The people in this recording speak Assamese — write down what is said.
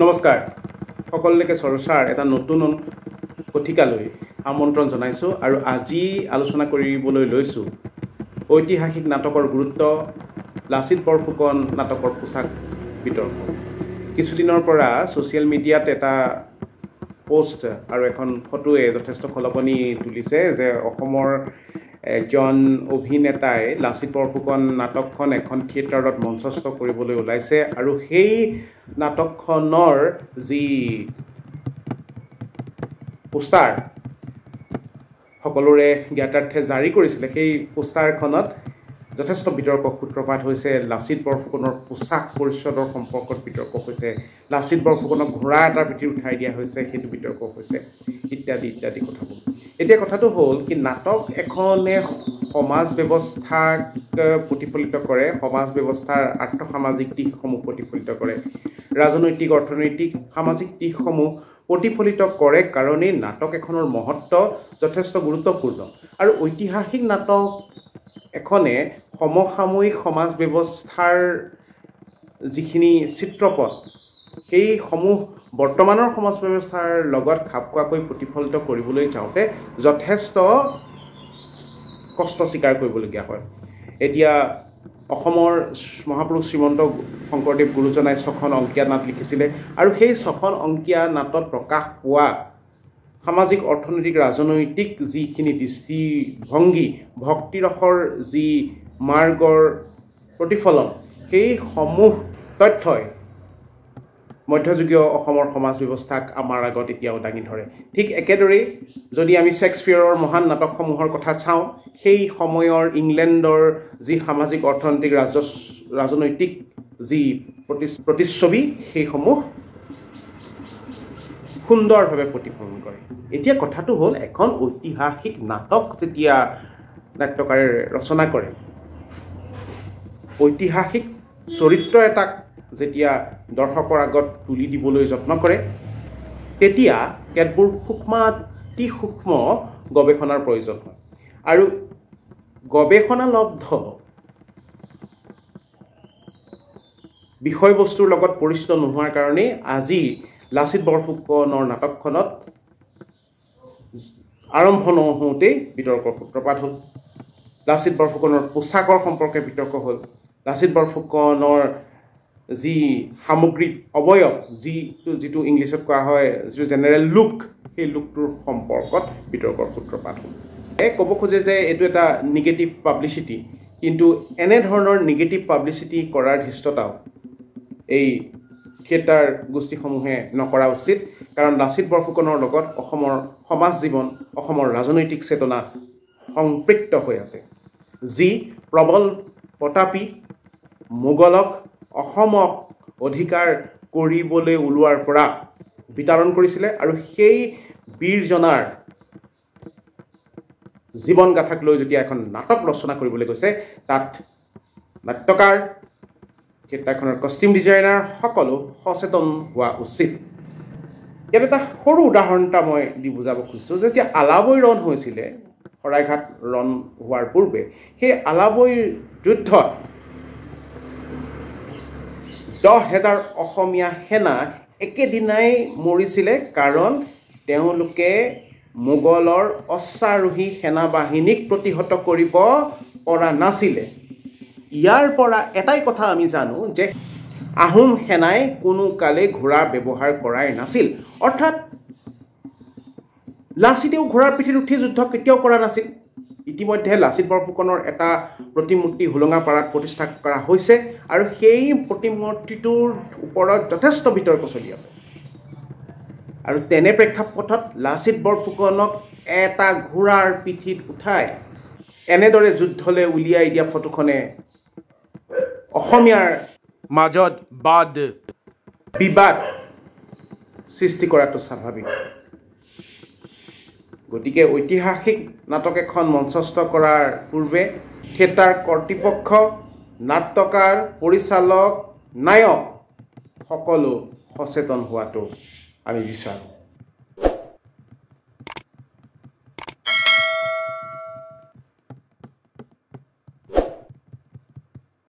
নমস্কাৰ সকলোকে চৰ্চাৰ এটা নতুন কথিকালৈ আমন্ত্ৰণ জনাইছোঁ আৰু আজি আলোচনা কৰিবলৈ লৈছোঁ ঐতিহাসিক নাটকৰ গুৰুত্ব লাচিত বৰফুকন নাটকৰ পোচাক বিতৰ্ক কিছুদিনৰ পৰা ছ'চিয়েল মিডিয়াত এটা পোষ্ট আৰু এখন ফটোৱে যথেষ্ট খলকনি তুলিছে যে অসমৰ এজন অভিনেতাই লাচিত বৰফুকন নাটকখন এখন থিয়েটাৰত মঞ্চস্থ কৰিবলৈ ওলাইছে আৰু সেই নাটকখনৰ যি পোষ্টাৰ সকলোৰে জ্ঞাতাৰ্থে জাৰি কৰিছিলে সেই পোষ্টাৰখনত যথেষ্ট বিতৰ্ক সূত্ৰপাত হৈছে লাচিত বৰফুকনৰ পোচাক পৰিচ্ছদৰ সম্পৰ্কত বিতৰ্ক হৈছে লাচিত বৰফুকনক ঘোঁৰা এটাৰ পিঠিত উঠাই দিয়া হৈছে সেইটো বিতৰ্ক হৈছে ইত্যাদি ইত্যাদি কথাবোৰ এতিয়া কথাটো হ'ল কি নাটক এখনে সমাজ ব্যৱস্থাক প্ৰতিফলিত কৰে সমাজ ব্যৱস্থাৰ আৰ্থসামাজিক দিশসমূহ প্ৰতিফলিত কৰে ৰাজনৈতিক অৰ্থনৈতিক সামাজিক দিশসমূহ প্ৰতিফলিত কৰে কাৰণেই নাটক এখনৰ মহত্ব যথেষ্ট গুৰুত্বপূৰ্ণ আৰু ঐতিহাসিক নাটক এখনে সমসাময়িক সমাজ ব্যৱস্থাৰ যিখিনি চিত্ৰপট সেইসমূহ বৰ্তমানৰ সমাজ ব্যৱস্থাৰ লগত খাপ খোৱাকৈ প্ৰতিফলিত কৰিবলৈ যাওঁতে যথেষ্ট কষ্ট স্বীকাৰ কৰিবলগীয়া হয় এতিয়া অসমৰ মহাপুৰুষ শ্ৰীমন্ত শংকৰদেৱ গুৰুজনাই 6খন অংকীয়া নাট লিখিছিলে আৰু সেই 6খন অংকীয়া নাটত প্ৰকাশ পোৱা সামাজিক অৰ্থনৈতিক ৰাজনৈতিক যিখিনি দৃষ্টিভংগী ভক্তিৰসৰ যি মাৰ্গৰ প্ৰতিফলন সেইসমূহ তথ্যই মধ্যযুগীয় অসমৰ সমাজ ব্যৱস্থাক আমাৰ আগত এতিয়াও দাঙি ধৰে ঠিক একেদৰেই যদি আমি শ্বেক্সপিয়াৰৰ মহান নাটকসমূহৰ কথা চাওঁ সেই সময়ৰ ইংলেণ্ডৰ যি সামাজিক অৰ্থনৈতিক ৰাজনৈতিক যি প্ৰতিচ্ছবি সেইসমূহ সুন্দৰভাৱে প্ৰতিফলন কৰে এতিয়া কথাটো হ'ল এখন ঐতিহাসিক নাটক যেতিয়া নাট্যকাৰে ৰচনা কৰে ঐতিহাসিক চৰিত্ৰ এটাক যেতিয়া দৰ্শকৰ আগত তুলি দিবলৈ যত্ন কৰে তেতিয়া কেতবোৰ অতি সূক্ষ্ম গৱেষণাৰ প্ৰয়োজন হয় আৰু গৱেষণালব্ধ বিষয়বস্তুৰ লগত পৰিচিত নোহোৱাৰ কাৰণে আজি লাচিত বৰফুকনৰ নাটকখনত আৰম্ভ নহওঁতেই বিতৰ্কৰ সূত্ৰপাত হ'ল লাচিত বৰফুকনৰ পোচাকৰ সম্পৰ্কে বিতৰ্ক হ'ল লাচিত বৰফুকনৰ যি সামগ্ৰিক অৱয়ব যিটো ইংলিছত কোৱা হয় যিটো জেনেৰেল লুক সেই লুকটোৰ সম্পৰ্কত বিতৰ্কৰ সূত্ৰপাত হ'ল ক'ব খোজে যে এইটো এটা নিগেটিভ পাব্লিচিটি কিন্তু এনেধৰণৰ নিগেটিভ পাব্লিচিটি কৰাৰ ধৃষ্টতাও এই থিয়েটাৰ গোষ্ঠীসমূহে নকৰা উচিত কাৰণ লাচিত বৰফুকনৰ লগত অসমৰ সমাজ জীৱন অসমৰ ৰাজনৈতিক চেতনা সম্পৃক্ত হৈ আছে যি প্ৰবল প্ৰতাপী মোগলক অসমক অধিকাৰ কৰিবলৈ ওলোৱাৰ পৰা বিতাৰণ কৰিছিলে আৰু সেই বীৰজনাৰ জীৱন গাথাক লৈ যেতিয়া এখন নাটক ৰচনা কৰিবলৈ গৈছে তাত নাট্যকাৰ থিয়েটাৰখনৰ কষ্টিউম ডিজাইনাৰ সকলো সচেতন হোৱা উচিত ইয়াত এটা সৰু উদাহৰণ এটা মই দি বুজাব খুজিছোঁ যেতিয়া আলাবৈ ৰণ হৈছিলে শৰাইঘাট ৰণ হোৱাৰ পূৰ্বে সেই আলাবৈ যুদ্ধত 10,000 অসমীয়া সেনা একেদিনাই মৰিছিলে কাৰণ তেওঁলোকে মোগলৰ অশ্বাৰোহী সেনাবাহিনীক প্ৰতিহত কৰিব পৰা নাছিলে ইয়াৰ পৰা এটাই কথা আমি জানো যে আহোম সেনাই কোনো কালে ঘোঁৰা ব্যৱহাৰ কৰাই নাছিল অৰ্থাৎ লাচিতেও ঘোঁৰাৰ পিঠিত উঠি যুদ্ধ কেতিয়াও কৰা নাছিল ইতিমধ্যে লাচিত বৰফুকনৰ এটা প্ৰতিমূৰ্তি হোলোঙাপাৰাত প্ৰতিষ্ঠা কৰা হৈছে আৰু সেই প্ৰতিমূৰ্তিটোৰ ওপৰত যথেষ্ট বিতৰ্ক চলি আছে আৰু তেনে প্ৰেক্ষাপটত লাচিত বৰফুকনক এটা ঘোঁৰাৰ পিঠিত উঠাই এনেদৰে যুদ্ধলৈ উলিয়াই দিয়া ফটোখনে অসমীয়াৰ মাজত বিবাদ সৃষ্টি কৰাটো স্বাভাৱিক গতিকে ঐতিহাসিক নাটক এখন মঞ্চস্থ কৰাৰ পূৰ্বে থিয়েটাৰ কৰ্তৃপক্ষ নাট্যকাৰ পৰিচালক নায়ক সকলো সচেতন হোৱাটো আমি বিচাৰোঁ